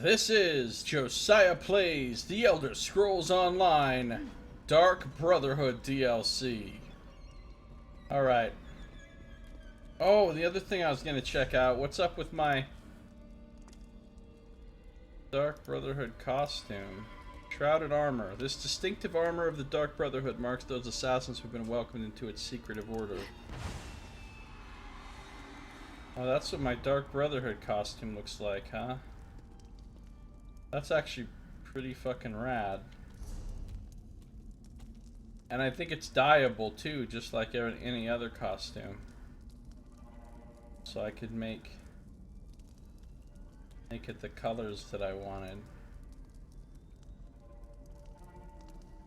This is Josiah Plays The Elder Scrolls Online Dark Brotherhood DLC. Alright. Oh, the other thing I was going to check out, what's up with my Dark Brotherhood costume? Shrouded armor. This distinctive armor of the Dark Brotherhood marks those assassins who've been welcomed into its secretive order. Oh, that's what my Dark Brotherhood costume looks like, huh? That's actually pretty fucking rad. And I think it's dyeable too, just like any other costume. So I could make it the colors that I wanted.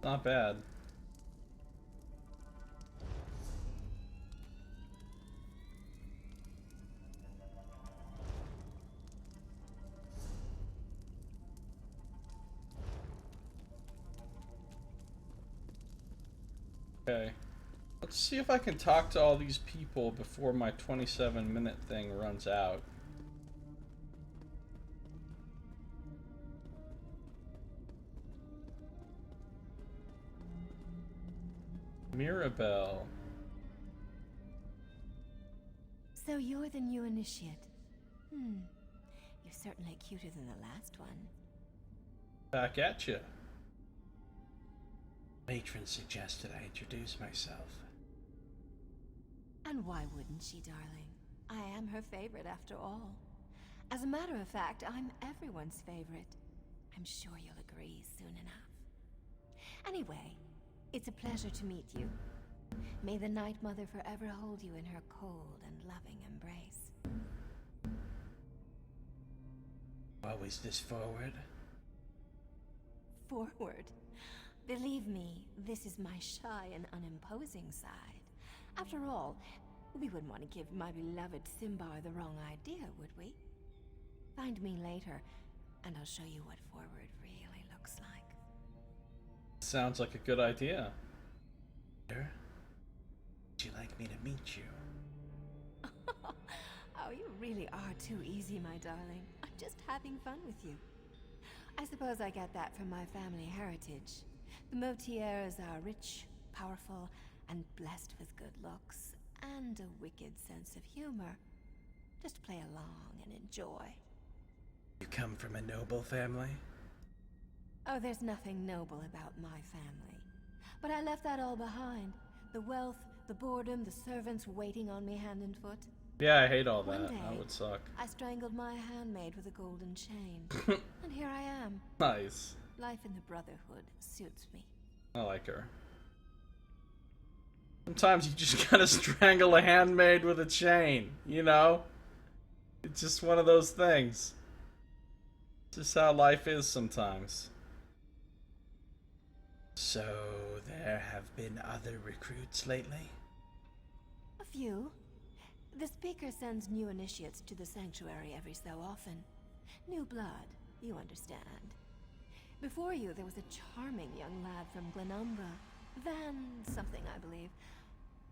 Not bad. Okay. Let's see if I can talk to all these people before my 27-minute thing runs out. Mirabelle. So you're the new initiate. You're certainly cuter than the last one. Back at you. Matron suggested I introduce myself. And why wouldn't she, darling? I am her favorite after all. As a matter of fact, I'm everyone's favorite. I'm sure you'll agree soon enough. Anyway, it's a pleasure to meet you. May the Night Mother forever hold you in her cold and loving embrace. Always this forward? Forward? Believe me, this is my shy and unimposing side. After all, we wouldn't want to give my beloved Simbar the wrong idea, would we? Find me later, and I'll show you what forward really looks like. Sounds like a good idea. Would you like me to meet you? Oh, you really are too easy, my darling. I'm just having fun with you. I suppose I get that from my family heritage. The Motiers are rich, powerful, and blessed with good looks, and a wicked sense of humor. Just play along and enjoy. You come from a noble family? Oh, there's nothing noble about my family. But I left that all behind. The wealth, the boredom, the servants waiting on me hand and foot. Yeah, I hate all that. One day, That would suck. I strangled my handmaid with a golden chain. And here I am. Nice. Life in the Brotherhood suits me. I like her. Sometimes you just gotta strangle a handmaid with a chain, you know? It's just one of those things. It's just how life is sometimes. So, there have been other recruits lately? A few. The Speaker sends new initiates to the Sanctuary every so often. New blood, you understand. Before you, there was a charming young lad from Glenumbra. Van something, I believe.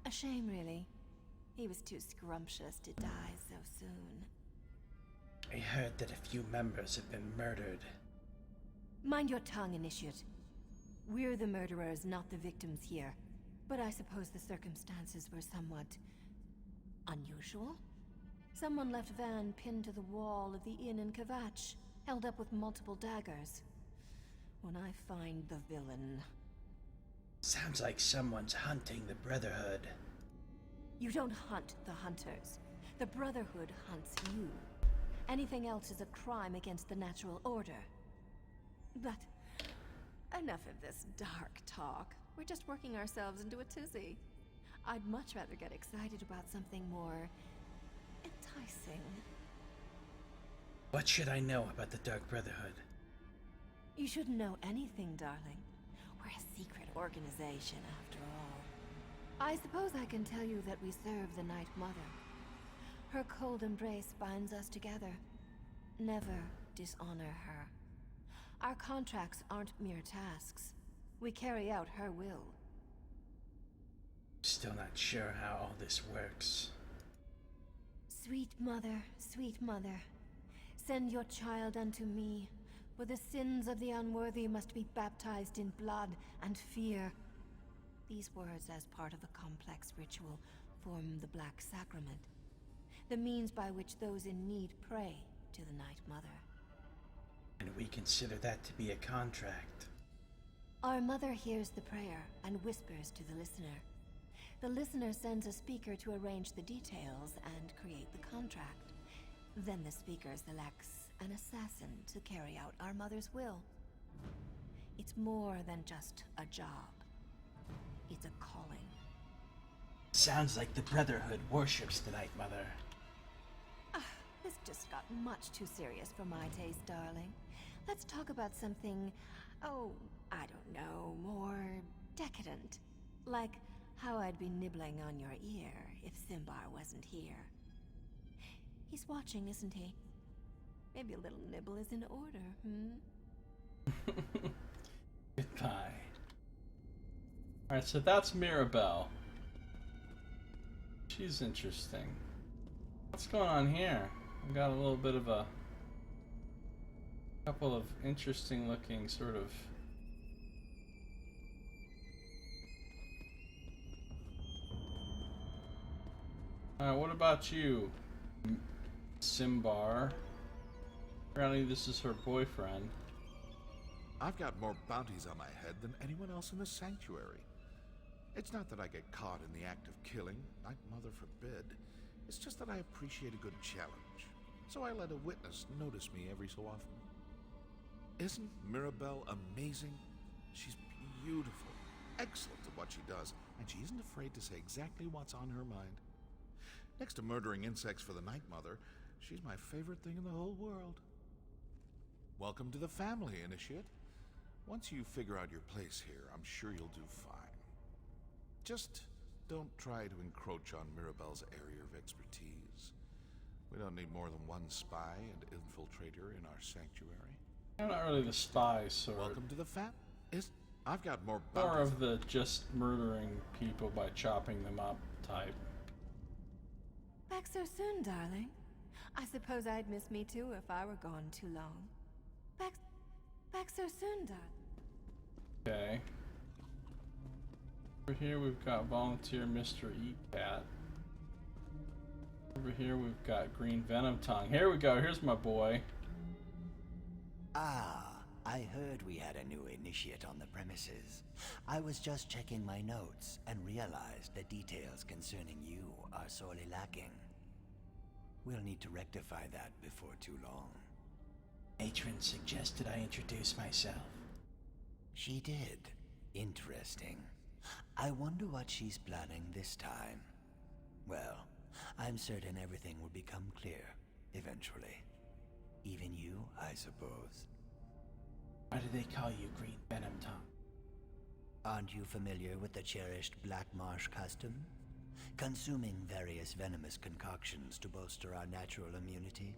A shame, really. He was too scrumptious to die so soon. I heard that a few members have been murdered. Mind your tongue, Initiate. We're the murderers, not the victims here. But I suppose the circumstances were somewhat unusual? Someone left Van pinned to the wall of the inn in Kvatch, held up with multiple daggers. When I find the villain... Sounds like someone's hunting the Brotherhood. You don't hunt the hunters. The Brotherhood hunts you. Anything else is a crime against the natural order. But enough of this dark talk. We're just working ourselves into a tizzy. I'd much rather get excited about something more enticing. What should I know about the Dark Brotherhood? You shouldn't know anything, darling. We're a secret organization, after all. I suppose I can tell you that we serve the Night Mother. Her cold embrace binds us together. Never dishonor her. Our contracts aren't mere tasks. We carry out her will. Still not sure how all this works. Sweet mother, Send your child unto me, for the sins of the unworthy must be baptized in blood and fear. These words, as part of a complex ritual, form the Black Sacrament, the means by which those in need pray to the Night Mother. And we consider that to be a contract. Our mother hears the prayer and whispers to the listener. The listener sends a speaker to arrange the details and create the contract. Then the speaker selects an assassin to carry out our mother's will. It's more than just a job. It's a calling. Sounds like the Brotherhood worships the Night Mother. This just got much too serious for my taste, darling. Let's talk about something, I don't know, more decadent. Like how I'd be nibbling on your ear if Simbar wasn't here. He's watching, isn't he? Maybe a little nibble is in order, Goodbye. Alright, so that's Mirabelle. She's interesting. What's going on here? We got a little bit of a couple of interesting looking sort of Alright, what about you, Simbar? Apparently this is her boyfriend. I've got more bounties on my head than anyone else in the sanctuary. It's not that I get caught in the act of killing, Night Mother forbid. It's just that I appreciate a good challenge. So I let a witness notice me every so often. Isn't Mirabelle amazing? She's beautiful, excellent at what she does, and she isn't afraid to say exactly what's on her mind. Next to murdering insects for the Night Mother, she's my favorite thing in the whole world. Welcome to the family, Initiate. Once you figure out your place here, I'm sure you'll do fine. Just don't try to encroach on Mirabelle's area of expertise. We don't need more than one spy and infiltrator in our sanctuary. I'm not really the spy sort. Welcome to the I've got more More bounties. of the just murdering people by chopping them up type. Back so soon, darling. I suppose I'd miss me too if I were gone too long. Back so soon, darling. Okay. Over here we've got volunteer Mr. Eatcat. Over here we've got Green Venom Tongue. Here we go, here's my boy. Ah, I heard we had a new initiate on the premises. I was just checking my notes and realized the details concerning you are sorely lacking. We'll need to rectify that before too long. Matron suggested I introduce myself. She did. Interesting. I wonder what she's planning this time. Well, I'm certain everything will become clear, eventually. Even you, I suppose. Why do they call you Green Venom Tongue? Aren't you familiar with the cherished Black Marsh custom? Consuming various venomous concoctions to bolster our natural immunity?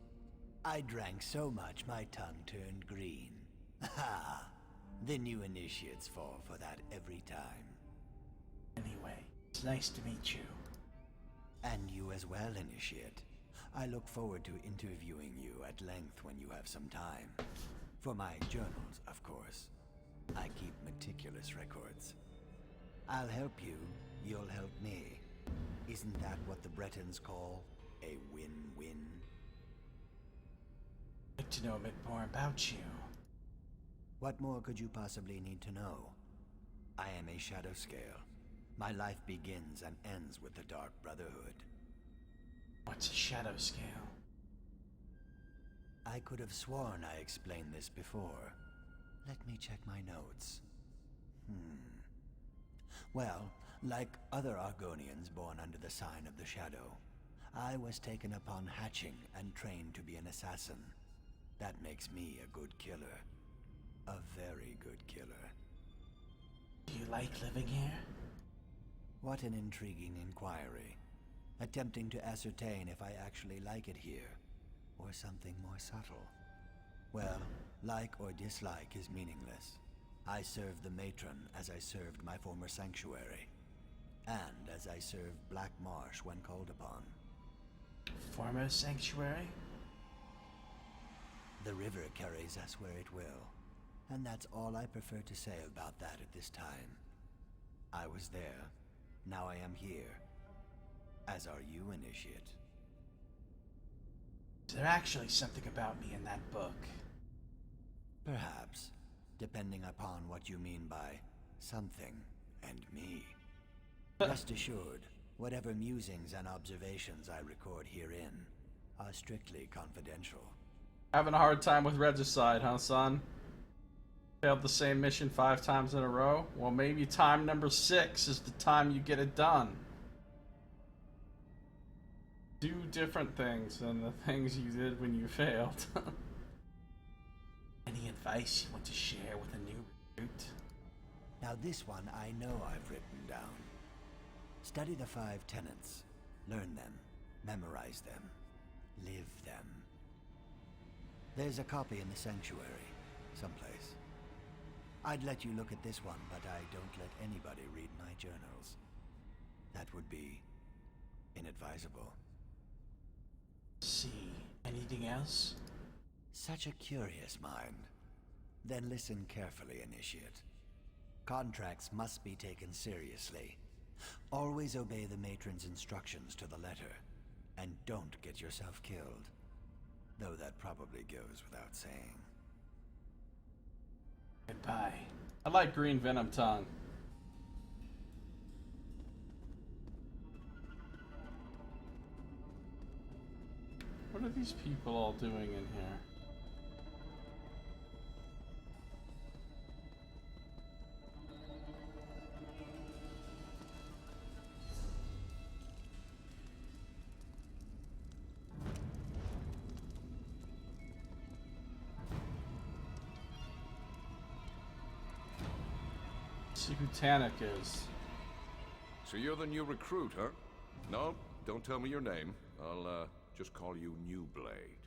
I drank so much my tongue turned green. Ha! The new initiates fall for that every time. Anyway, it's nice to meet you. And you as well, Initiate. I look forward to interviewing you at length when you have some time. For my journals, of course. I keep meticulous records. I'll help you, you'll help me. Isn't that what the Bretons call a win-win? I'd like to know a bit more about you. What more could you possibly need to know? I am a shadow scale. My life begins and ends with the Dark Brotherhood. What's a shadow scale? I could have sworn I explained this before. Let me check my notes. Well, like other Argonians born under the sign of the Shadow, I was taken upon hatching and trained to be an assassin. That makes me a good killer. A very good killer. Do you like living here? What an intriguing inquiry. Attempting to ascertain if I actually like it here, or something more subtle. Well, like or dislike is meaningless. I serve the matron as I served my former sanctuary, and as I served Black Marsh when called upon. Former sanctuary? The river carries us where it will, and that's all I prefer to say about that at this time. I was there, now I am here. As are you, Initiate. Is there actually something about me in that book? Perhaps, depending upon what you mean by something and me. Rest assured, whatever musings and observations I record herein are strictly confidential. Having a hard time with Regicide, huh, son? Failed the same mission 5 times in a row? Well, maybe time number 6 is the time you get it done. Do different things than the things you did when you failed. Any advice you want to share with a new recruit? Now this one I know I've written down. Study the 5 tenets. Learn them. Memorize them. Live them. There's a copy in the sanctuary, someplace. I'd let you look at this one, but I don't let anybody read my journals. That would be inadvisable. See, anything else? Such a curious mind. Then listen carefully, Initiate. Contracts must be taken seriously. Always obey the matron's instructions to the letter, and don't get yourself killed. Though that probably goes without saying. Goodbye. I like green venom tongue. What are these people all doing in here? See who Tannic is. So you're the new recruit, huh? No, don't tell me your name. I'll, just call you Newblade.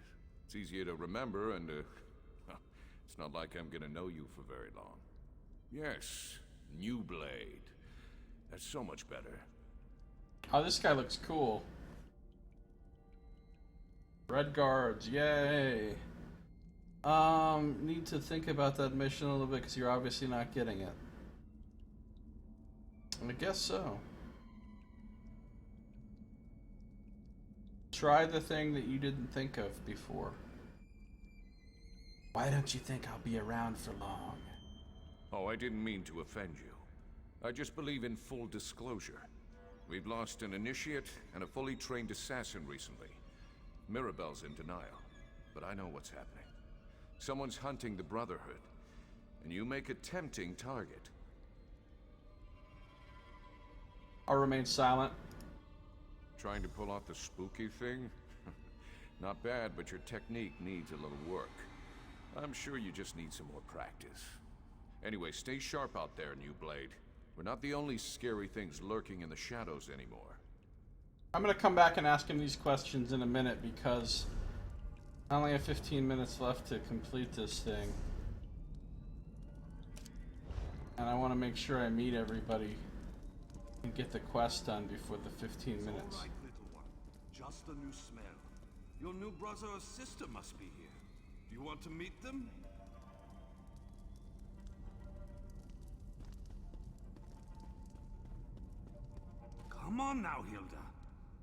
It's easier to remember, and, it's not like I'm gonna know you for very long. Yes, Newblade. That's so much better. Oh, this guy looks cool. Red guards, yay! Need to think about that mission a little bit, because you're obviously not getting it. I guess so. Try the thing that you didn't think of before. Why don't you think I'll be around for long? Oh, I didn't mean to offend you. I just believe in full disclosure. We've lost an initiate and a fully trained assassin recently. Mirabelle's in denial, but I know what's happening. Someone's hunting the Brotherhood, and you make a tempting target. I'll remain silent. Trying to pull off the spooky thing? Not bad, but your technique needs a little work. I'm sure you just need some more practice. Anyway, stay sharp out there, Newblade. We're not the only scary things lurking in the shadows anymore. I'm gonna come back and ask him these questions in a minute because I only have 15 minutes left to complete this thing. And I want to make sure I meet everybody and get the quest done before the 15 minutes. All right, little one. Just a new smell. Your new brother or sister must be here. Do you want to meet them? Come on now, Hilda.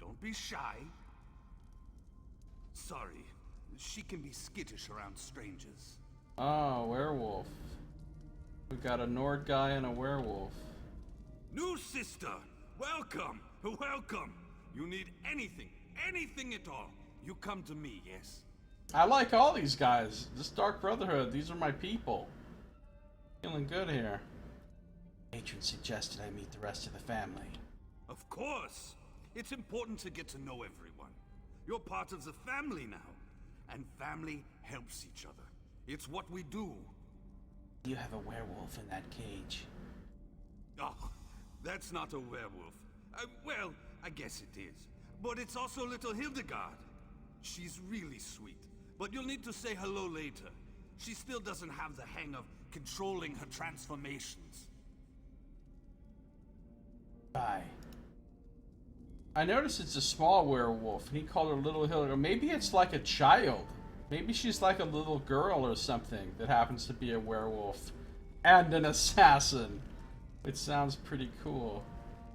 Don't be shy. Sorry, she can be skittish around strangers. Oh, werewolf. We got a Nord guy and a werewolf. New sister, welcome, welcome. You need anything at all, you come to me, yes? I like all these guys. This Dark Brotherhood, these are my people. Feeling good here. Patron suggested I meet the rest of the family. Of course. It's important to get to know everyone. You're part of the family now, and family helps each other. It's what we do. You have a werewolf in that cage. Oh, that's not a werewolf. Well, I guess it is. But it's also little Hildegard. She's really sweet, but you'll need to say hello later. She still doesn't have the hang of controlling her transformations. Bye. I noticed it's a small werewolf, and he called her Little Hildegard. Maybe it's like a child. Maybe she's like a little girl or something that happens to be a werewolf and an assassin. It sounds pretty cool.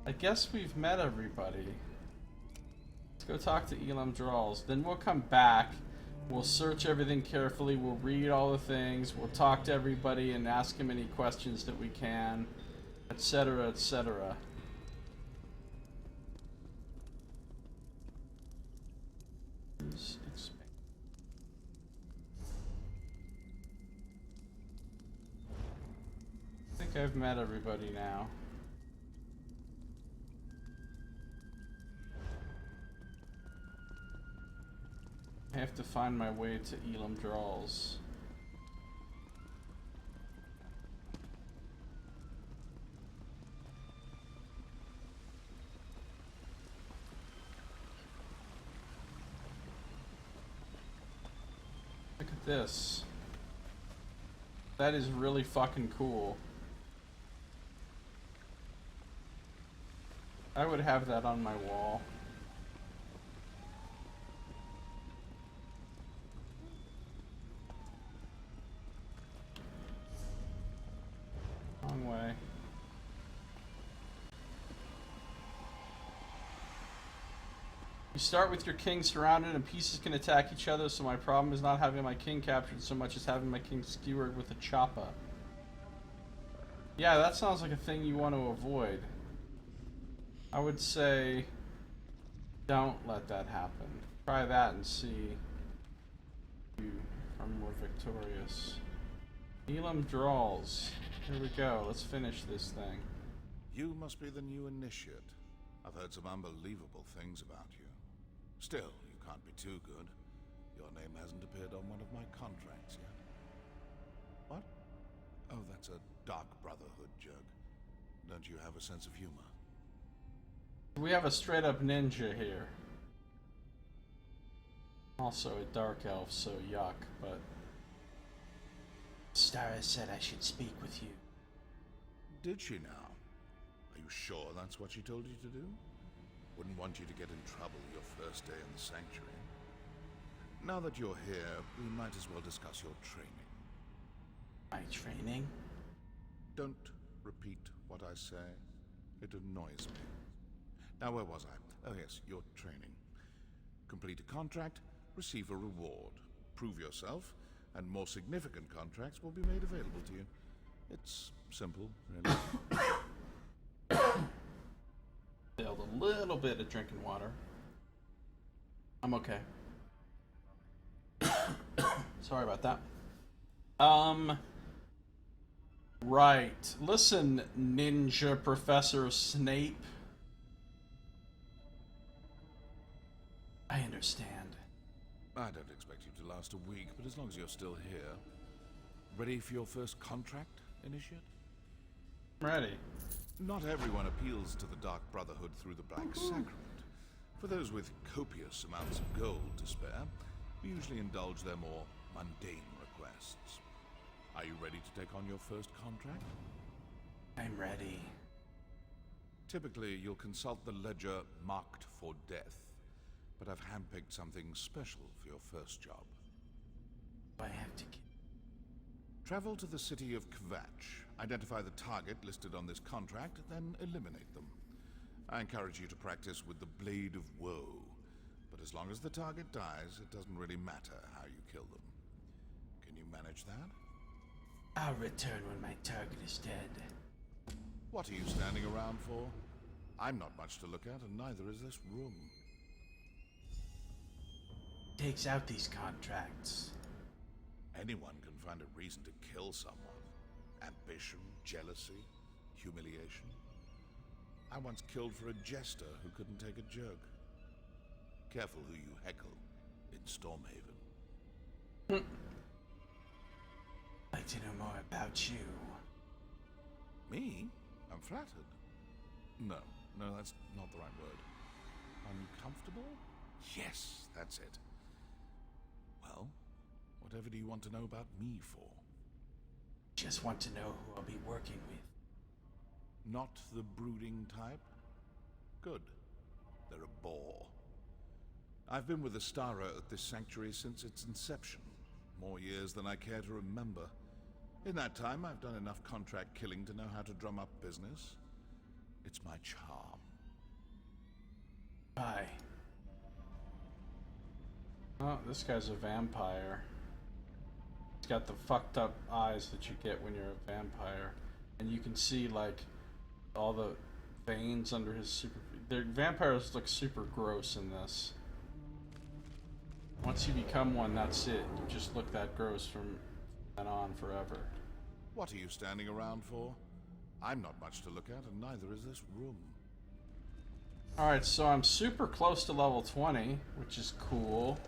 I guess we've met everybody. Let's go talk to Elam Drawls. Then we'll come back. We'll search everything carefully. We'll read all the things. We'll talk to everybody and ask them any questions that we can, etc., etc. I think I've met everybody now. I have to find my way to Elam Drawls. Look at this. That is really fucking cool. I would have that on my wall. Wrong way. You start with your king surrounded and pieces can attack each other, so my problem is not having my king captured so much as having my king skewered with a choppa. Yeah, that sounds like a thing you want to avoid. I would say don't let that happen. Try that and see if you are more victorious. Elam Drawls. Here we go. Let's finish this thing. You must be the new initiate. I've heard some unbelievable things about you. Still, you can't be too good. Your name hasn't appeared on one of my contracts yet. What? Oh, that's a Dark Brotherhood jug. Don't you have a sense of humor? We have a straight up ninja here. Also a dark elf, so yuck, but... Stara said I should speak with you. Did she now? Are you sure that's what she told you to do? Wouldn't want you to get in trouble your first day in the sanctuary. Now that you're here, we might as well discuss your training. My training? Don't repeat what I say. It annoys me. Now, where was I? Oh yes, your training. Complete a contract, receive a reward. Prove yourself, and more significant contracts will be made available to you. It's simple, really. Failed a little bit of drinking water. I'm okay. Sorry about that. Right. Listen, Ninja Professor Snape. I understand. I don't expect you to last a week, but as long as you're still here. Ready for your first contract, Initiate? Ready. Not everyone appeals to the Dark Brotherhood through the Black Sacrament. For those with copious amounts of gold to spare, we usually indulge their more mundane requests. Are you ready to take on your first contract? I'm ready. Typically, you'll consult the ledger marked for death, but I've handpicked something special for your first job. I have to get... Travel to the city of Kvatch, identify the target listed on this contract, then eliminate them. I encourage you to practice with the Blade of Woe, but as long as the target dies, it doesn't really matter how you kill them. Can you manage that? I'll return when my target is dead. What are you standing around for? I'm not much to look at, and neither is this room. Takes out these contracts. Anyone can find a reason to kill someone. Ambition, jealousy, humiliation. I once killed for a jester who couldn't take a joke. Careful who you heckle in Stormhaven. I'd like to know more about you. Me? I'm flattered. No, that's not the right word. Uncomfortable? Yes, that's it. Well, whatever do you want to know about me for? Just want to know who I'll be working with. Not the brooding type? Good. They're a bore. I've been with Astara at this sanctuary since its inception. More years than I care to remember. In that time, I've done enough contract killing to know how to drum up business. It's my charm. Bye. Oh, this guy's a vampire. He's got the fucked up eyes that you get when you're a vampire. And you can see, like, all the veins under his super... Vampires look super gross in this. Once you become one, that's it. You just look that gross from then on forever. What are you standing around for? I'm not much to look at, and neither is this room. Alright, so I'm super close to level 20, which is cool.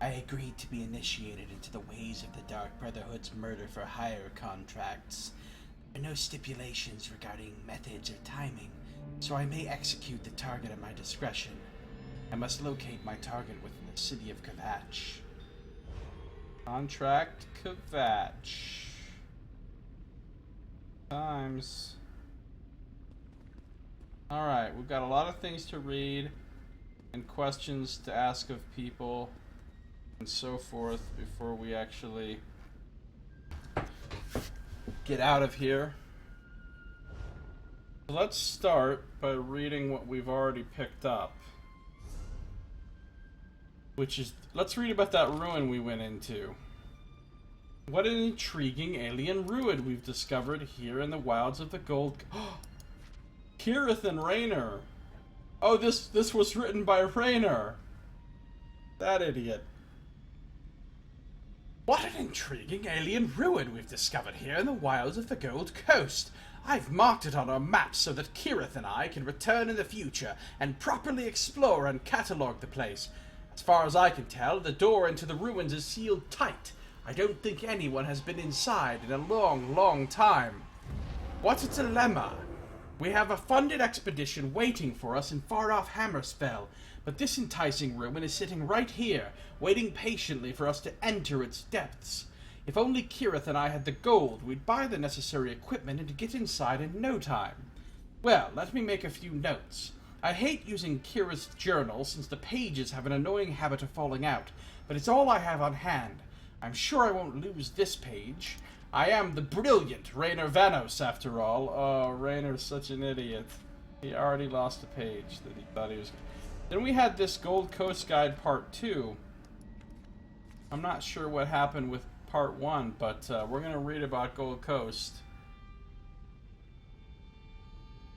I agreed to be initiated into the ways of the Dark Brotherhood's murder-for-hire contracts. There are no stipulations regarding methods or timing, so I may execute the target at my discretion. I must locate my target within the city of Kvatch. Contract Kvatch. Times. Alright, we've got a lot of things to read and questions to ask of people and so forth before we actually get out of here. So let's start by reading what we've already picked up. Which is, let's read about that ruin we went into. What an intriguing alien ruin we've discovered here in the wilds of the Gold... Kirith and Raynor. Oh, this was written by Raynor. That idiot. What an intriguing alien ruin we've discovered here in the wilds of the Gold Coast. I've marked it on our map so that Kirith and I can return in the future and properly explore and catalogue the place. As far as I can tell, the door into the ruins is sealed tight. I don't think anyone has been inside in a long, long time. What a dilemma. We have a funded expedition waiting for us in far-off Hammerspell, but this enticing ruin is sitting right here, waiting patiently for us to enter its depths. If only Kirith and I had the gold, we'd buy the necessary equipment and get inside in no time. Well, let me make a few notes. I hate using Kirith's journal since the pages have an annoying habit of falling out, but it's all I have on hand. I'm sure I won't lose this page. I am the brilliant Raynor Vanos, after all. Oh, Raynor's such an idiot. He already lost a page that he thought he was... Then we had this Gold Coast Guide Part 2. I'm not sure what happened with Part 1, but we're going to read about Gold Coast.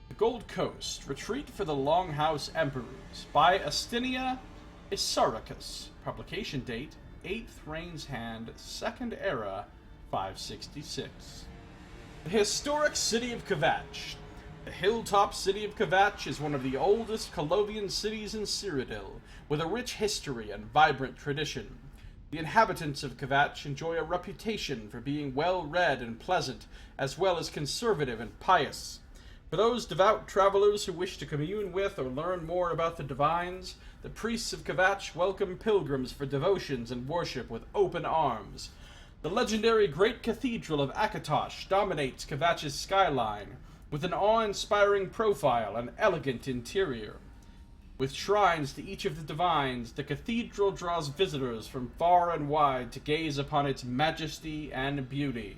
The Gold Coast, Retreat for the Longhouse Emperors, by Astinia Isaricus. Publication date, 8th Rain's Hand, 2nd Era, 566. The historic city of Kvatch. The hilltop city of Kvatch is one of the oldest Colovian cities in Cyrodiil, with a rich history and vibrant tradition. The inhabitants of Kvatch enjoy a reputation for being well-read and pleasant, as well as conservative and pious. For those devout travelers who wish to commune with or learn more about the divines, the priests of Kvatch welcome pilgrims for devotions and worship with open arms. The legendary Great Cathedral of Akatosh dominates Kvatch's skyline, with an awe-inspiring profile and elegant interior. With shrines to each of the divines, the cathedral draws visitors from far and wide to gaze upon its majesty and beauty.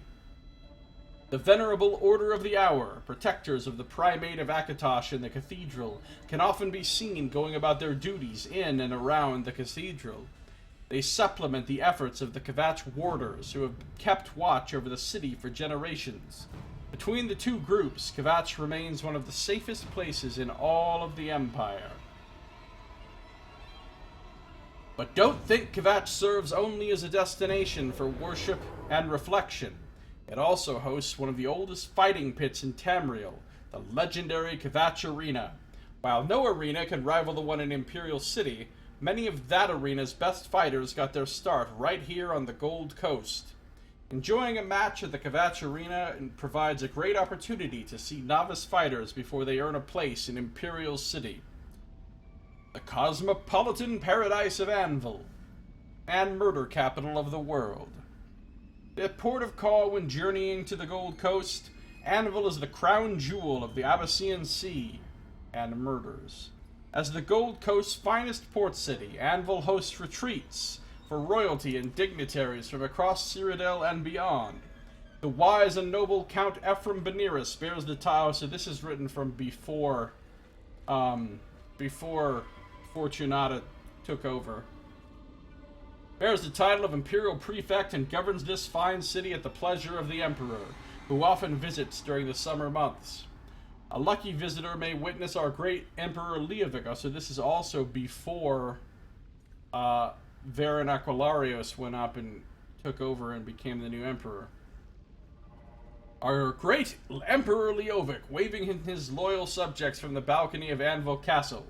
The Venerable Order of the Hour, protectors of the Primate of Akatosh in the cathedral, can often be seen going about their duties in and around the cathedral. They supplement the efforts of the Kvatch warders, who have kept watch over the city for generations. Between the two groups, Kvatch remains one of the safest places in all of the Empire. But don't think Kvatch serves only as a destination for worship and reflection. It also hosts one of the oldest fighting pits in Tamriel, the legendary Kvatch Arena. While no arena can rival the one in Imperial City, many of that arena's best fighters got their start right here on the Gold Coast. Enjoying a match at the Kvatch Arena provides a great opportunity to see novice fighters before they earn a place in Imperial City. The cosmopolitan paradise of Anvil, and murder capital of the world. The port of call when journeying to the Gold Coast, Anvil is the crown jewel of the Abyssinian Sea and murders. As the Gold Coast's finest port city, Anvil hosts retreats for royalty and dignitaries from across Cyrodiil and beyond. The wise and noble Count Ephraim Beniris bears the title, so this is written from before Fortunata took over. Bears the title of Imperial Prefect and governs this fine city at the pleasure of the Emperor, who often visits during the summer months. A lucky visitor may witness our great Emperor Leovic, so this is also before Varen Aquilarios went up and took over and became the new Emperor. Our great Emperor Leovic, waving his loyal subjects from the balcony of Anvil Castle.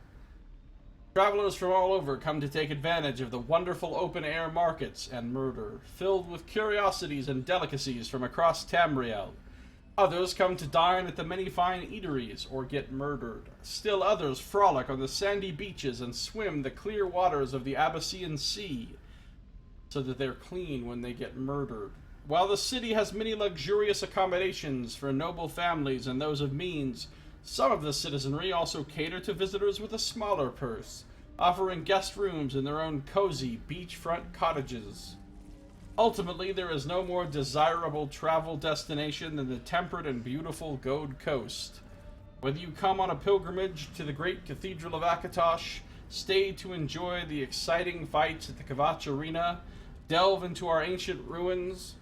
Travelers from all over come to take advantage of the wonderful open-air markets and murder, filled with curiosities and delicacies from across Tamriel. Others come to dine at the many fine eateries or get murdered. Still others frolic on the sandy beaches and swim the clear waters of the Abyssinian Sea, so that they're clean when they get murdered. While the city has many luxurious accommodations for noble families and those of means, some of the citizenry also cater to visitors with a smaller purse, offering guest rooms in their own cozy beachfront cottages. Ultimately, there is no more desirable travel destination than the temperate and beautiful Gold Coast. Whether you come on a pilgrimage to the great Cathedral of Akatosh, stay to enjoy the exciting fights at the Kvatch Arena, delve into our ancient ruins,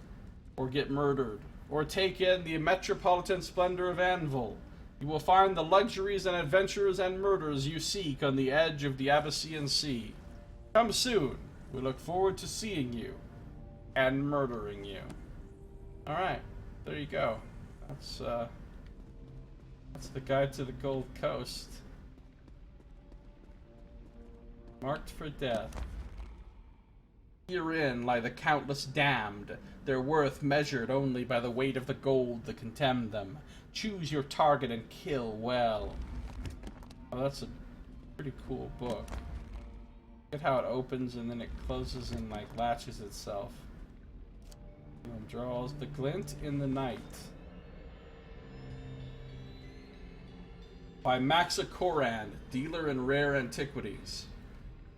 or get murdered, or take in the metropolitan splendor of Anvil, you will find the luxuries and adventures and murders you seek on the edge of the Abyssinian Sea. Come soon. We look forward to seeing you and murdering you. Alright, there you go. That's the guide to the Gold Coast. Marked for death. Herein lie the countless damned, their worth measured only by the weight of the gold that contemned them. Choose your target and kill well. Oh, that's a pretty cool book. Look at how it opens and then it closes and like latches itself. And draws the glint in the night. By Maxa Korand, dealer in rare antiquities.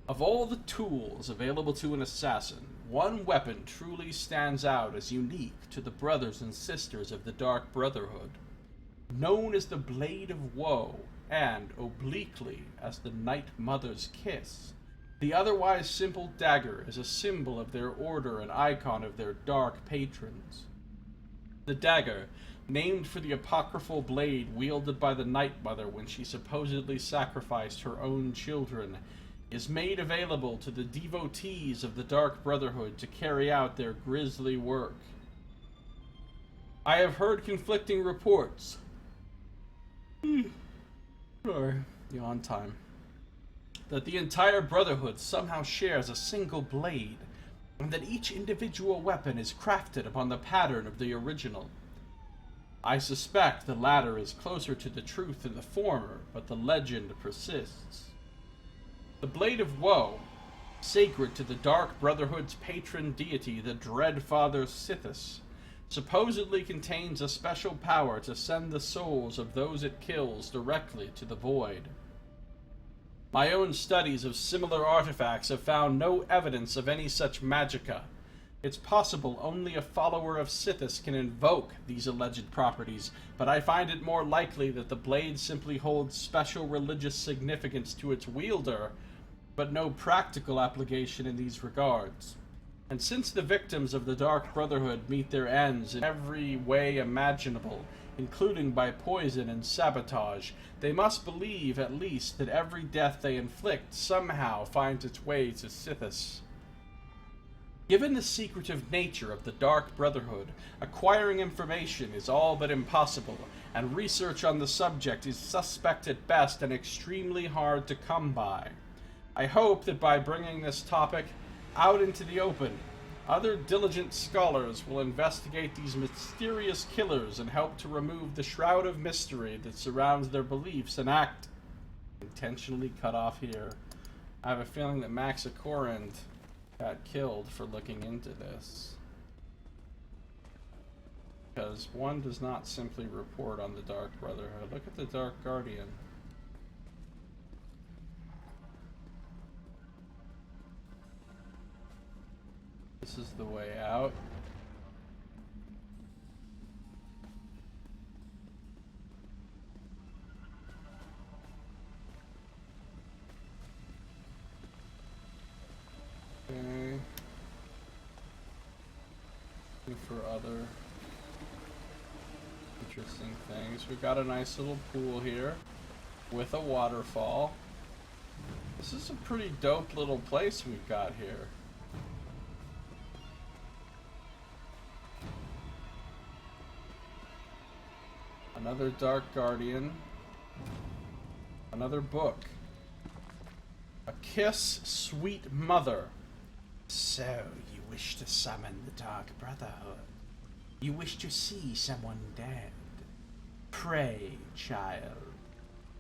Of all the tools available to an assassin, one weapon truly stands out as unique to the brothers and sisters of the Dark Brotherhood. Known as the Blade of Woe, and obliquely as the Night Mother's Kiss, the otherwise simple dagger is a symbol of their order and icon of their dark patrons. The dagger, named for the apocryphal blade wielded by the Night Mother when she supposedly sacrificed her own children, is made available to the devotees of the Dark Brotherhood to carry out their grisly work. I have heard conflicting reports. Sorry, yawn time. That the entire Brotherhood somehow shares a single blade, and that each individual weapon is crafted upon the pattern of the original. I suspect the latter is closer to the truth than the former, but the legend persists. The Blade of Woe, sacred to the Dark Brotherhood's patron deity, the Dread Father Sithis, supposedly contains a special power to send the souls of those it kills directly to the void. My own studies of similar artifacts have found no evidence of any such magicka. It's possible only a follower of Sithis can invoke these alleged properties, but I find it more likely that the blade simply holds special religious significance to its wielder, but no practical application in these regards. And since the victims of the Dark Brotherhood meet their ends in every way imaginable, including by poison and sabotage. They must believe, at least, that every death they inflict somehow finds its way to Sithis. Given the secretive nature of the Dark Brotherhood, acquiring information is all but impossible, and research on the subject is suspect at best and extremely hard to come by. I hope that by bringing this topic out into the open, other diligent scholars will investigate these mysterious killers and help to remove the shroud of mystery that surrounds their beliefs and act. Intentionally cut off here. I have a feeling that Max Akorand got killed for looking into this. Because one does not simply report on the Dark Brotherhood. Look at the Dark Guardian. This is the way out. Okay. Looking for other interesting things. We've got a nice little pool here with a waterfall. This is a pretty dope little place we've got here. Another Dark Guardian. Another book. A kiss, sweet mother. So, you wish to summon the Dark Brotherhood? You wish to see someone dead? Pray, child.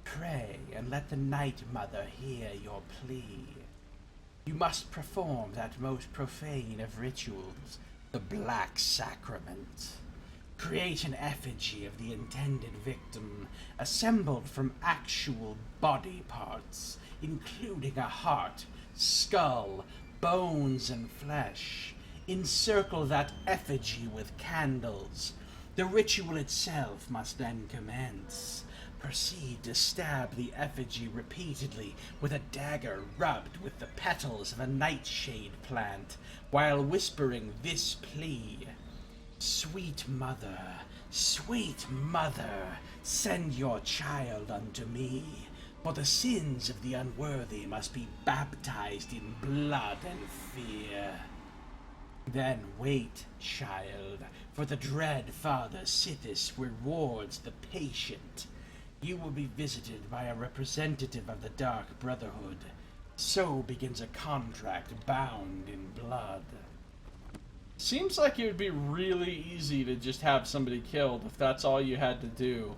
Pray, and let the Night Mother hear your plea. You must perform that most profane of rituals, the Black Sacrament. Create an effigy of the intended victim, assembled from actual body parts, including a heart, skull, bones, and flesh. Encircle that effigy with candles. The ritual itself must then commence. Proceed to stab the effigy repeatedly with a dagger rubbed with the petals of a nightshade plant, while whispering this plea. Sweet mother, send your child unto me, for the sins of the unworthy must be baptized in blood and fear. Then wait, child, for the dread Father Sithis rewards the patient. You will be visited by a representative of the Dark Brotherhood. So begins a contract bound in blood. Seems like it would be really easy to just have somebody killed if that's all you had to do.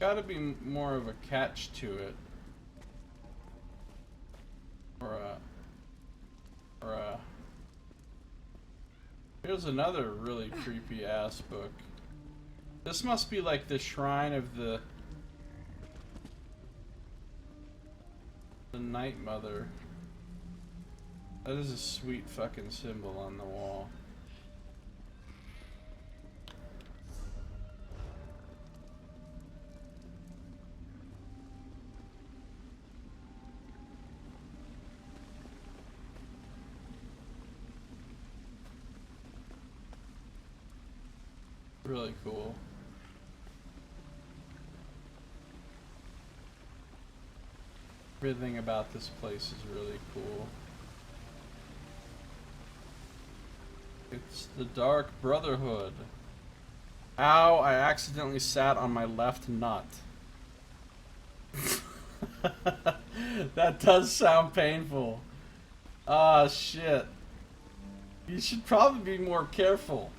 Gotta be more of a catch to it. Here's another really creepy ass book. This must be like the shrine of the Night Mother. That is a sweet fucking symbol on the wall. Really cool. Everything about this place is really cool. It's the Dark Brotherhood. Ow, I accidentally sat on my left nut. That does sound painful. Ah, shit. You should probably be more careful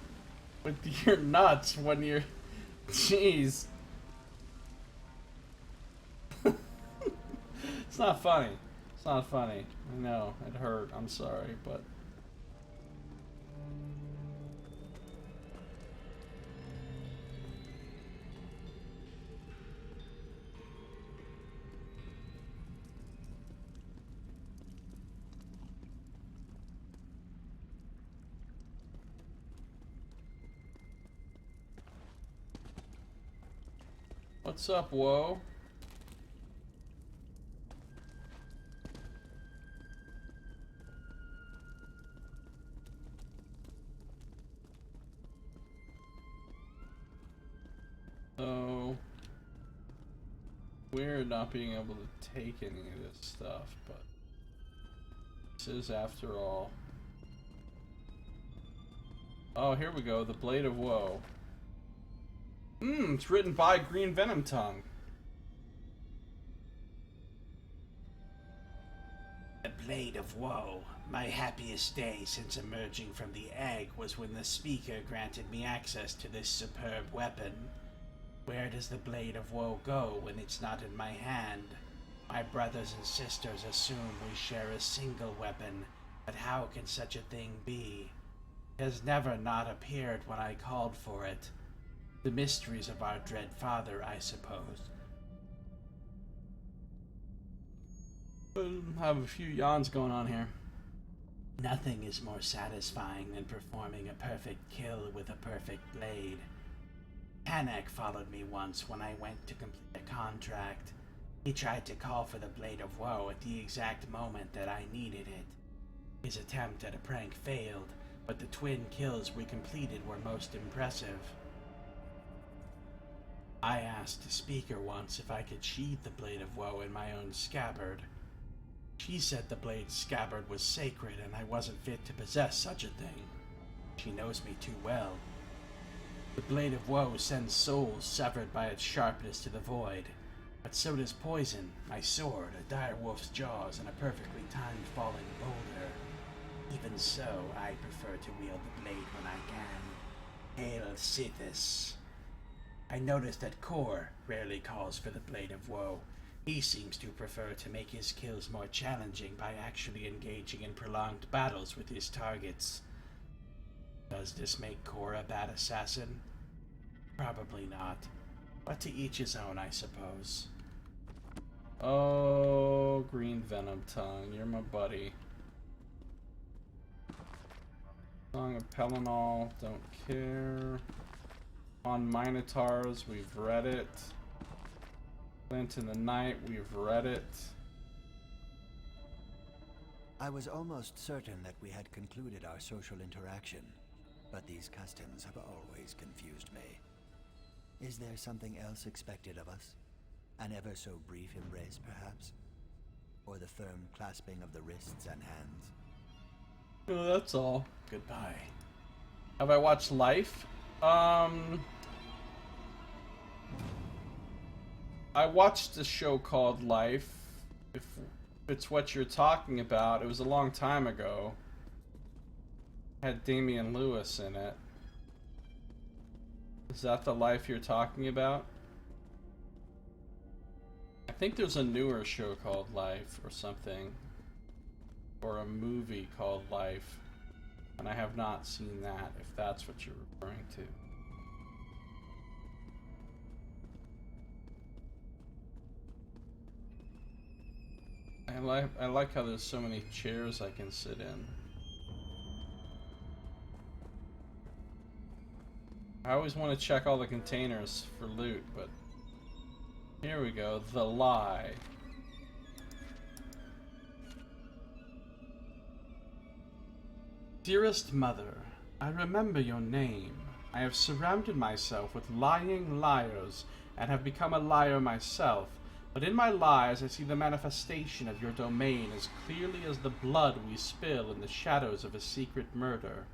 with your nuts when you're... Jeez. It's not funny. It's not funny. I know, it hurt. I'm sorry, but... What's up, whoa? weird not being able to take any of this stuff, but this is after all. Oh, here we go. The Blade of Woe. It's written by Green Venom Tongue. The Blade of Woe. My happiest day since emerging from the egg was when the speaker granted me access to this superb weapon. Where does the Blade of Woe go when it's not in my hand? My brothers and sisters assume we share a single weapon, but how can such a thing be? It has never not appeared when I called for it. The mysteries of our dread father, I suppose. I have a few yawns going on here. Nothing is more satisfying than performing a perfect kill with a perfect blade. Kanak followed me once when I went to complete a contract. He tried to call for the Blade of Woe at the exact moment that I needed it. His attempt at a prank failed, but the twin kills we completed were most impressive. I asked the speaker once if I could sheathe the Blade of Woe in my own scabbard. She said the blade's scabbard was sacred and I wasn't fit to possess such a thing. She knows me too well. The Blade of Woe sends souls severed by its sharpness to the void, but so does poison, my sword, a dire wolf's jaws, and a perfectly timed falling boulder. Even so, I prefer to wield the blade when I can. Hail Sithis. I noticed that Kor rarely calls for the Blade of Woe. He seems to prefer to make his kills more challenging by actually engaging in prolonged battles with his targets. Does this make Kor a bad assassin? Probably not, but to each his own, I suppose. Oh, Green Venom Tongue, you're my buddy. Song of Pelennor, don't care. On Minotaurs, we've read it. Flint in the Night, we've read it. I was almost certain that we had concluded our social interaction, but these customs have always confused me. Is there something else expected of us? An ever so brief embrace, perhaps? Or the firm clasping of the wrists and hands? No, that's all. Goodbye. Have I watched Life? I watched a show called Life. If it's what you're talking about, it was a long time ago. Had Damian Lewis in it. Is that the Life you're talking about? I think there's a newer show called Life or something. Or a movie called Life. And I have not seen that, if that's what you're referring to. I like how there's so many chairs I can sit in. I always want to check all the containers for loot, but here we go. The Lie. Dearest Mother, I remember your name. I have surrounded myself with lying liars and have become a liar myself. But in my lies I see the manifestation of your domain as clearly as the blood we spill in the shadows of a secret murder.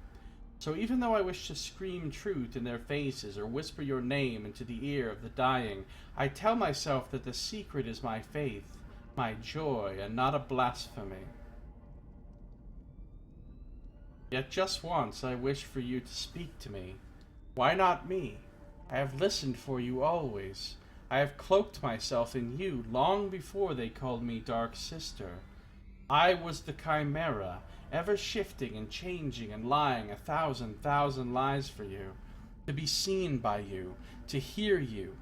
So even though I wish to scream truth in their faces or whisper your name into the ear of the dying, I tell myself that the secret is my faith, my joy, and not a blasphemy. Yet just once I wish for you to speak to me. Why not me? I have listened for you always. I have cloaked myself in you long before they called me Dark Sister. I was the chimera, ever shifting and changing and lying 1,000,000 lies for you, to be seen by you, to hear you.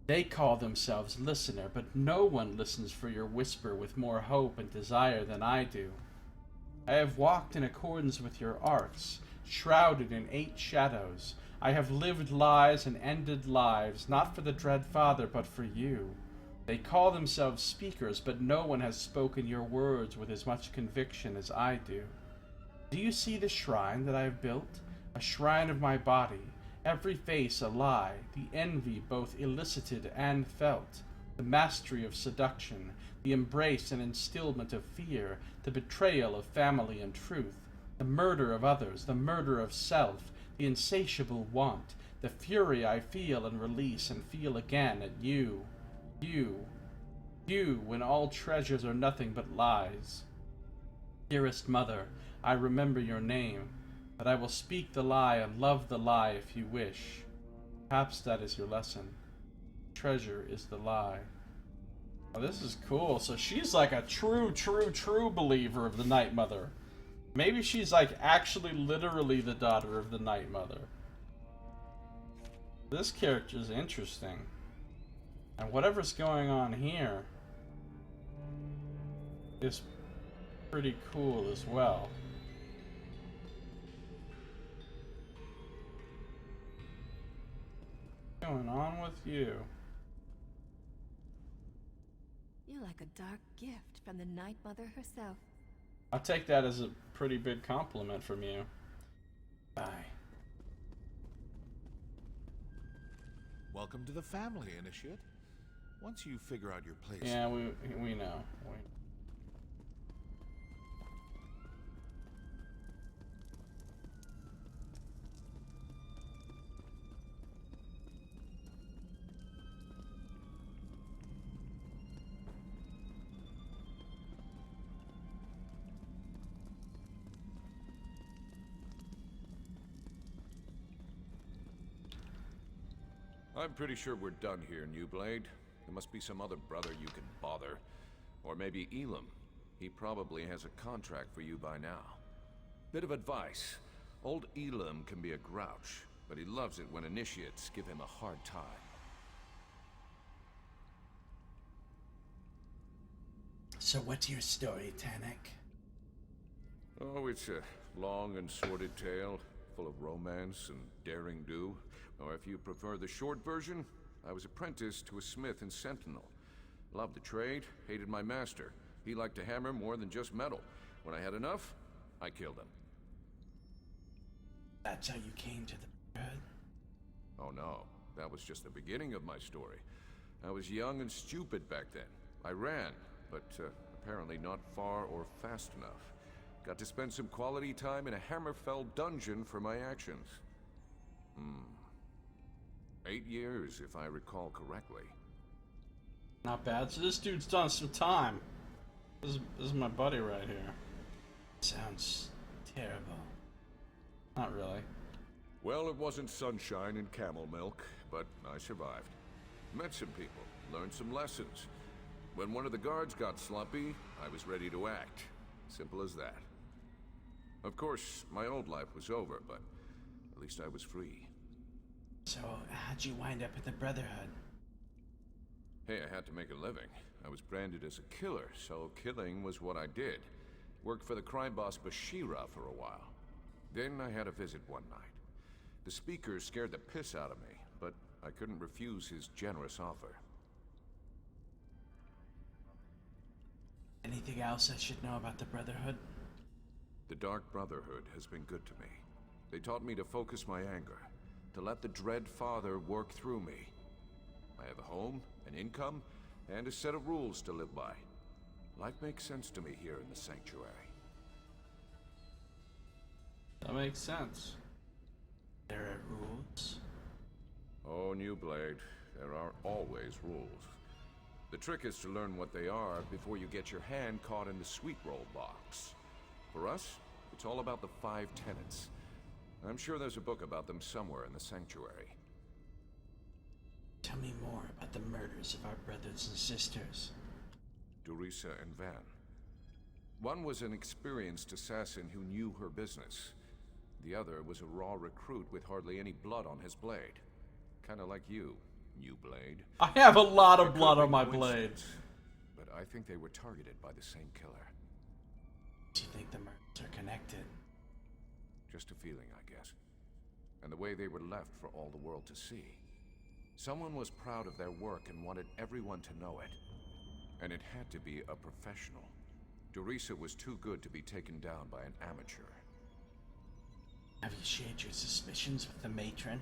They call themselves listener, but no one listens for your whisper with more hope and desire than I do. I have walked in accordance with your arts, shrouded in 8 shadows. I have lived lies and ended lives, not for the dread father, but for you. They call themselves speakers, but no one has spoken your words with as much conviction as I do. Do you see the shrine that I have built? A shrine of my body, every face a lie, the envy both elicited and felt, The mastery of seduction, the embrace and instillment of fear, the betrayal of family and truth, the murder of others, the murder of self, the insatiable want, the fury I feel and release and feel again at you, when all treasures are nothing but lies. Dearest mother, I remember your name, but I will speak the lie and love the lie if you wish. Perhaps that is your lesson. Treasure is the lie. Oh, this is cool. So she's like a true believer of the Night Mother. Maybe she's like actually literally the daughter of the Night Mother. This character is interesting. And whatever's going on here is pretty cool as well. What's going on with you? You're like a dark gift from the Night Mother herself. I'll take that as a pretty big compliment from you. Bye. Welcome to the family, Initiate. Once you figure out your place... Yeah, we know. I'm pretty sure we're done here, Newblade. There must be some other brother you can bother. Or maybe Elam. He probably has a contract for you by now. Bit of advice. Old Elam can be a grouch, but he loves it when initiates give him a hard time. So what's your story, Tanik? Oh, it's a long and sordid tale, full of romance and daring do. Or if you prefer the short version, I was apprenticed to a smith in Sentinel. Loved the trade, hated my master. He liked to hammer more than just metal. When I had enough, I killed him. That's how you came to the Brotherhood? Oh no, that was just the beginning of my story. I was young and stupid back then. I ran, but apparently not far or fast enough. Got to spend some quality time in a Hammerfell dungeon for my actions. 8 years, if I recall correctly. Not bad. So this dude's done some time. This is my buddy right here. Sounds terrible. Not really. Well, it wasn't sunshine and camel milk, but I survived. Met some people, learned some lessons. When one of the guards got slumpy, I was ready to act. Simple as that. Of course, my old life was over, but at least I was free. So, how'd you wind up at the Brotherhood? Hey, I had to make a living. I was branded as a killer, so killing was what I did. Worked for the crime boss Bashira for a while. Then I had a visit one night. The speaker scared the piss out of me, but I couldn't refuse his generous offer. Anything else I should know about the Brotherhood? The Dark Brotherhood has been good to me. They taught me to focus my anger, to let the Dread Father work through me. I have a home, an income, and a set of rules to live by. Life makes sense to me here in the Sanctuary. That makes sense. There are rules? Oh, Newblade, there are always rules. The trick is to learn what they are before you get your hand caught in the sweet roll box. For us, it's all about the 5 tenets. I'm sure there's a book about them somewhere in the Sanctuary. Tell me more about the murders of our brothers and sisters. Dorisa and Van. One was an experienced assassin who knew her business. The other was a raw recruit with hardly any blood on his blade. Kinda like you, Newblade. I have a lot of blood on my blade. But I think they were targeted by the same killer. Do you think the murders are connected? Just a feeling, I guess. And the way they were left for all the world to see. Someone was proud of their work and wanted everyone to know it. And it had to be a professional. Dorisa was too good to be taken down by an amateur. Have you shared your suspicions with the matron?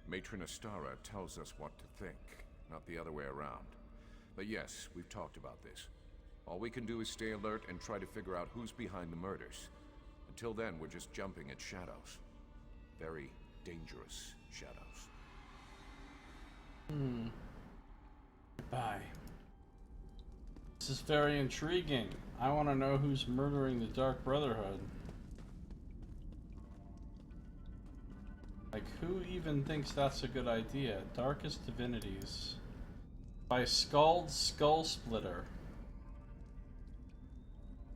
Matron Astara tells us what to think. not the other way around. But yes, we've talked about this. All we can do is stay alert and try to figure out who's behind the murders. Until then, we're just jumping at shadows. Very dangerous shadows. Goodbye. This is very intriguing. I want to know who's murdering the Dark Brotherhood. Like, who even thinks that's a good idea? Darkest Divinities. By Scald Skullsplitter.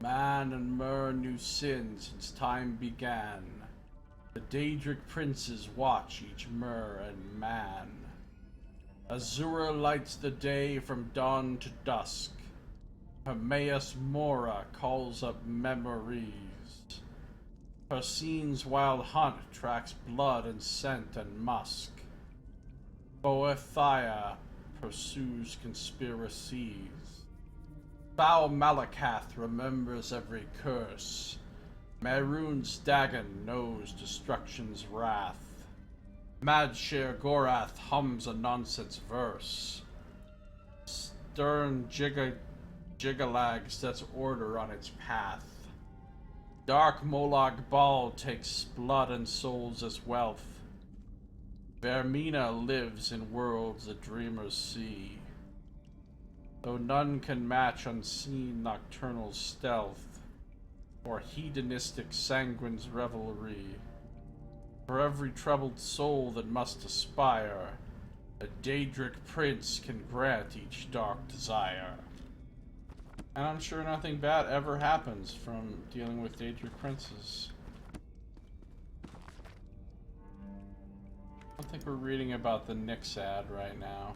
Man and Mer knew sin since time began. The Daedric princes watch each Mer and man. Azura lights the day from dawn to dusk. Hermaeus Mora calls up memories. Her scene's wild hunt tracks blood and scent and musk. Boethia pursues conspiracies. Foul Malakath remembers every curse. Maroon's Dagon knows destruction's wrath. Mad Sher Gorath hums a nonsense verse. Stern Jigalag sets order on its path. Dark Molag Bal takes blood and souls as wealth. Vermina lives in worlds the dreamers see. Though none can match unseen nocturnal stealth, or hedonistic sanguine's revelry. For every troubled soul that must aspire, a Daedric prince can grant each dark desire. And I'm sure nothing bad ever happens from dealing with Daedric princes. I don't think we're reading about the Nyx ad right now.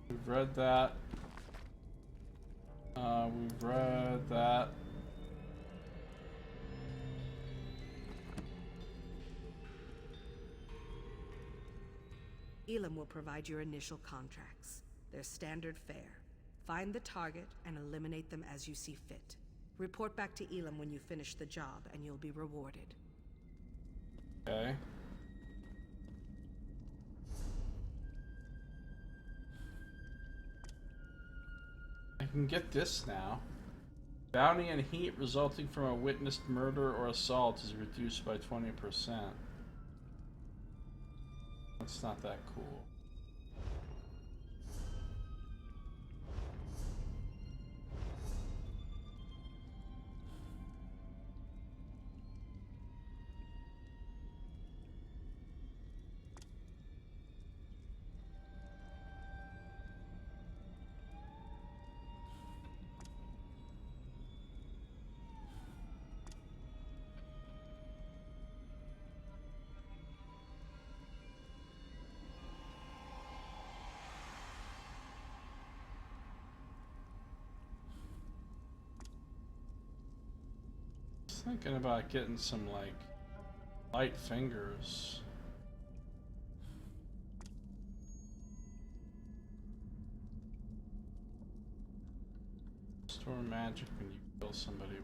We've read that. We've read that. Elam will provide your initial contracts. They're standard fare. Find the target and eliminate them as you see fit. Report back to Elam when you finish the job and you'll be rewarded. Okay. I can get this now. Bounty and heat resulting from a witnessed murder or assault is reduced by 20%. That's not that cool. Thinking about getting some like light fingers. Store magic when you kill somebody.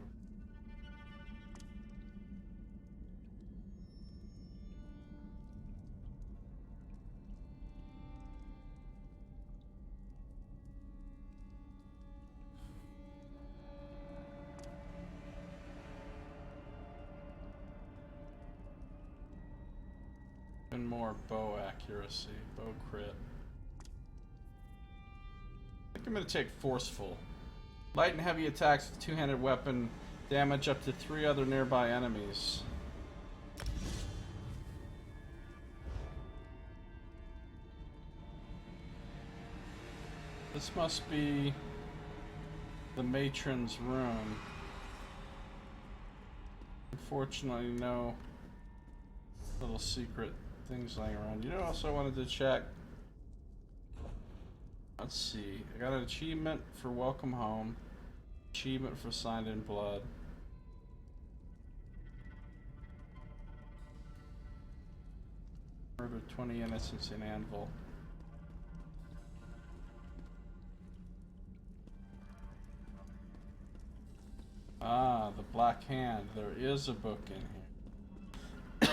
And more bow accuracy, bow crit. I think I'm gonna take forceful. Light and heavy attacks with two-handed weapon damage up to 3 other nearby enemies. This must be the matron's room. Unfortunately, no little secret things laying around. You know what else I wanted to check? Let's see. I got an achievement for Welcome Home. Achievement for Signed in Blood. Murdered 20 innocents in Anvil. Ah, the Black Black Hand. There is a book in here.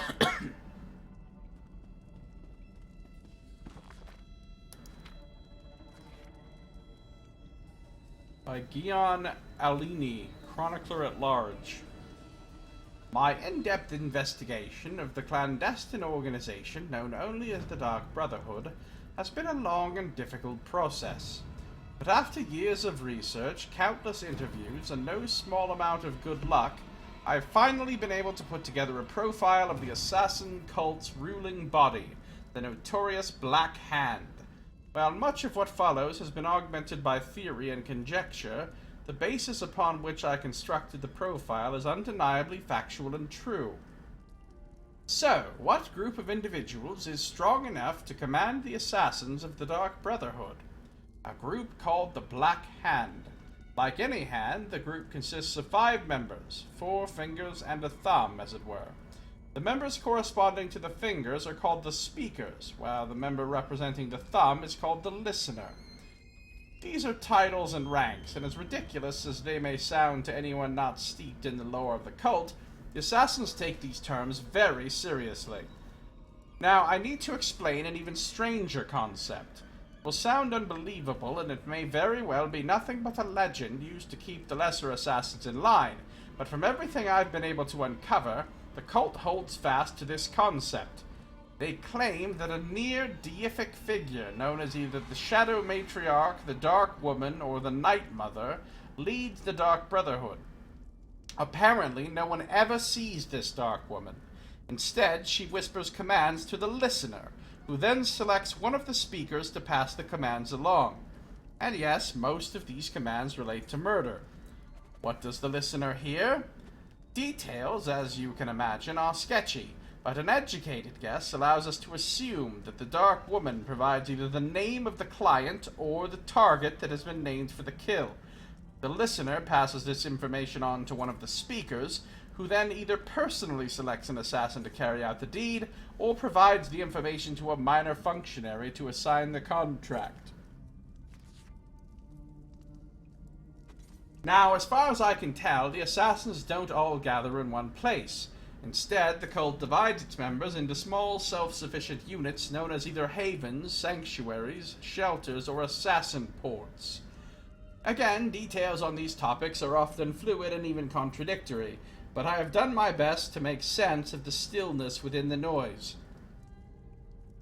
By Gian Alini, Chronicler at Large. My in-depth investigation of the clandestine organization known only as the Dark Brotherhood has been a long and difficult process. But after years of research, countless interviews, and no small amount of good luck, I've finally been able to put together a profile of the assassin cult's ruling body, the notorious Black Hand. While much of what follows has been augmented by theory and conjecture, the basis upon which I constructed the profile is undeniably factual and true. So, what group of individuals is strong enough to command the assassins of the Dark Brotherhood? A group called the Black Hand. Like any hand, the group consists of 5 members, 4 fingers and a thumb, as it were. The members corresponding to the fingers are called the speakers, while the member representing the thumb is called the listener. These are titles and ranks, and as ridiculous as they may sound to anyone not steeped in the lore of the cult, the assassins take these terms very seriously. Now, I need to explain an even stranger concept. It will sound unbelievable, and it may very well be nothing but a legend used to keep the lesser assassins in line, but from everything I've been able to uncover, the cult holds fast to this concept. They claim that a near-deific figure, known as either the Shadow Matriarch, the Dark Woman, or the Night Mother, leads the Dark Brotherhood. Apparently, no one ever sees this Dark Woman. Instead, she whispers commands to the listener, who then selects one of the speakers to pass the commands along. And yes, most of these commands relate to murder. What does the listener hear? Details, as you can imagine, are sketchy, but an educated guess allows us to assume that the Dark Woman provides either the name of the client or the target that has been named for the kill. The listener passes this information on to one of the speakers, who then either personally selects an assassin to carry out the deed, or provides the information to a minor functionary to assign the contract. Now, as far as I can tell, the assassins don't all gather in one place. Instead, the cult divides its members into small, self-sufficient units known as either havens, sanctuaries, shelters, or assassin ports. Again, details on these topics are often fluid and even contradictory, but I have done my best to make sense of the stillness within the noise.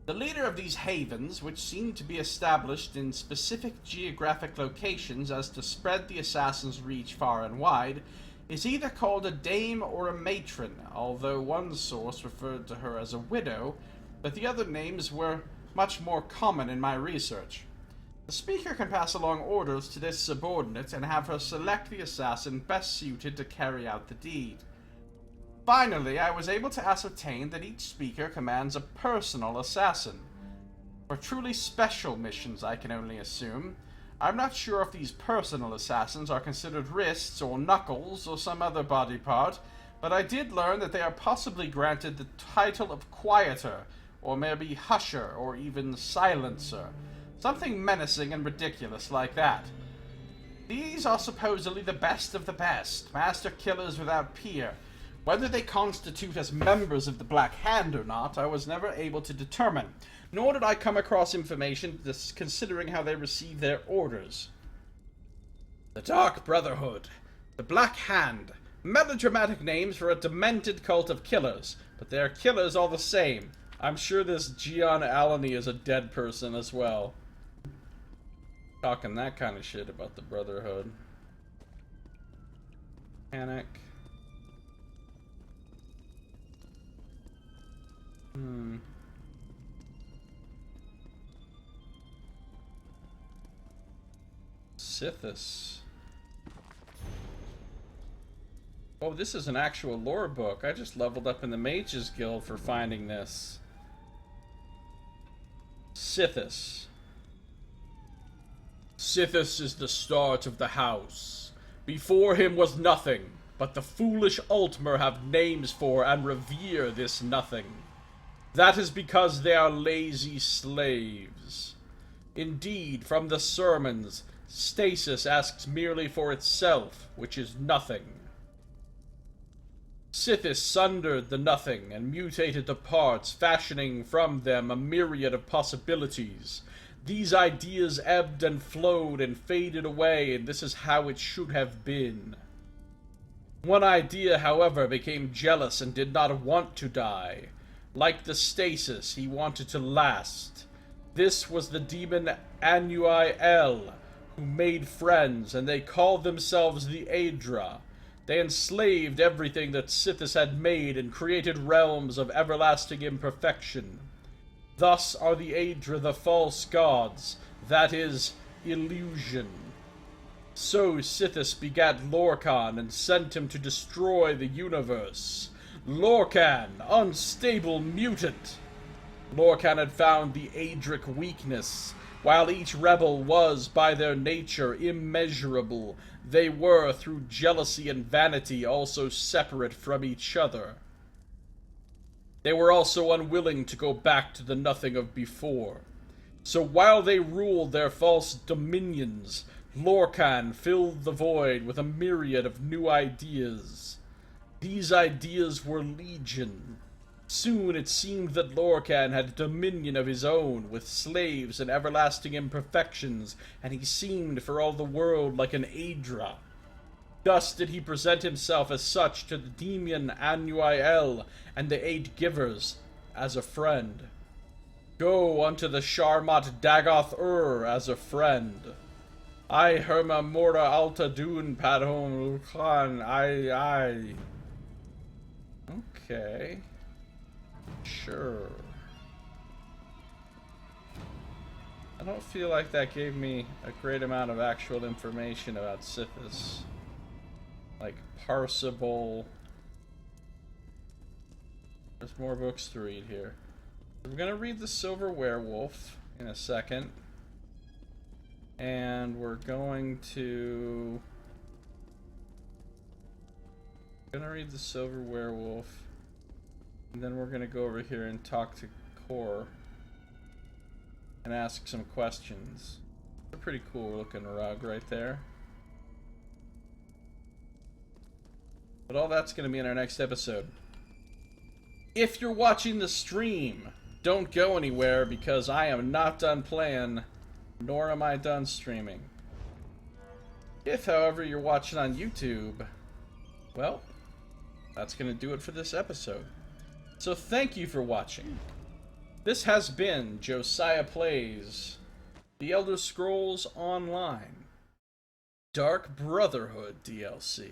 The leader of these havens, which seem to be established in specific geographic locations as to spread the assassin's reach far and wide, is either called a dame or a matron, although one source referred to her as a widow, but the other names were much more common in my research. The speaker can pass along orders to this subordinate and have her select the assassin best suited to carry out the deed. Finally, I was able to ascertain that each speaker commands a personal assassin. For truly special missions, I can only assume. I'm not sure if these personal assassins are considered wrists or knuckles or some other body part, but I did learn that they are possibly granted the title of Quieter, or maybe Husher, or even Silencer. Something menacing and ridiculous like that. These are supposedly the best of the best, master killers without peer. Whether they constitute as members of the Black Hand or not, I was never able to determine, nor did I come across information considering how they receive their orders. The Dark Brotherhood, the Black Hand, melodramatic names for a demented cult of killers, but their killers all the same. I'm sure this Gian Alani is a dead person as well. Talking that kind of shit about the Brotherhood. Panic. Sithis. Oh, this is an actual lore book. I just leveled up in the Mages Guild for finding this. Sithis. Sithis is the start of the house. Before him was nothing, but the foolish Altmer have names for and revere this nothing. That is because they are lazy slaves. Indeed, from the sermons, stasis asks merely for itself, which is nothing. Sithis sundered the nothing and mutated the parts, fashioning from them a myriad of possibilities. These ideas ebbed and flowed and faded away, and this is how it should have been. One idea, however, became jealous and did not want to die. Like the stasis, he wanted to last. This was the demon Anuiel, who made friends, and they called themselves the Aedra. They enslaved everything that Sithis had made and created realms of everlasting imperfection. Thus are the Aedra the false gods, that is, illusion. So Sithis begat Lorkhan and sent him to destroy the universe. Lorkhan, unstable mutant! Lorkhan had found the Aedric weakness. While each rebel was, by their nature, immeasurable, they were, through jealousy and vanity, also separate from each other. They were also unwilling to go back to the nothing of before. So while they ruled their false dominions, Lorkhan filled the void with a myriad of new ideas. These ideas were legion. Soon it seemed that Lorkhan had dominion of his own, with slaves and everlasting imperfections, and he seemed for all the world like an Aedra. Thus did he present himself as such to the demon Anuiel and the Eight Givers as a friend. Go unto the Sharmat Dagoth as a friend. I Herma Mora Alta Dun Padhom Lukhan I. Okay. Sure. I don't feel like that gave me a great amount of actual information about Sithis. Like, parsable. There's more books to read here. We're gonna read The Silver Werewolf in a second. And we're going to... read The Silver Werewolf. And then we're gonna go over here and talk to Core. And ask some questions. A pretty cool looking rug right there. But all that's going to be in our next episode. If you're watching the stream, don't go anywhere because I am not done playing, nor am I done streaming. If, however, you're watching on YouTube, well, that's going to do it for this episode. So thank you for watching. This has been Josiah Plays The Elder Scrolls Online Dark Brotherhood DLC.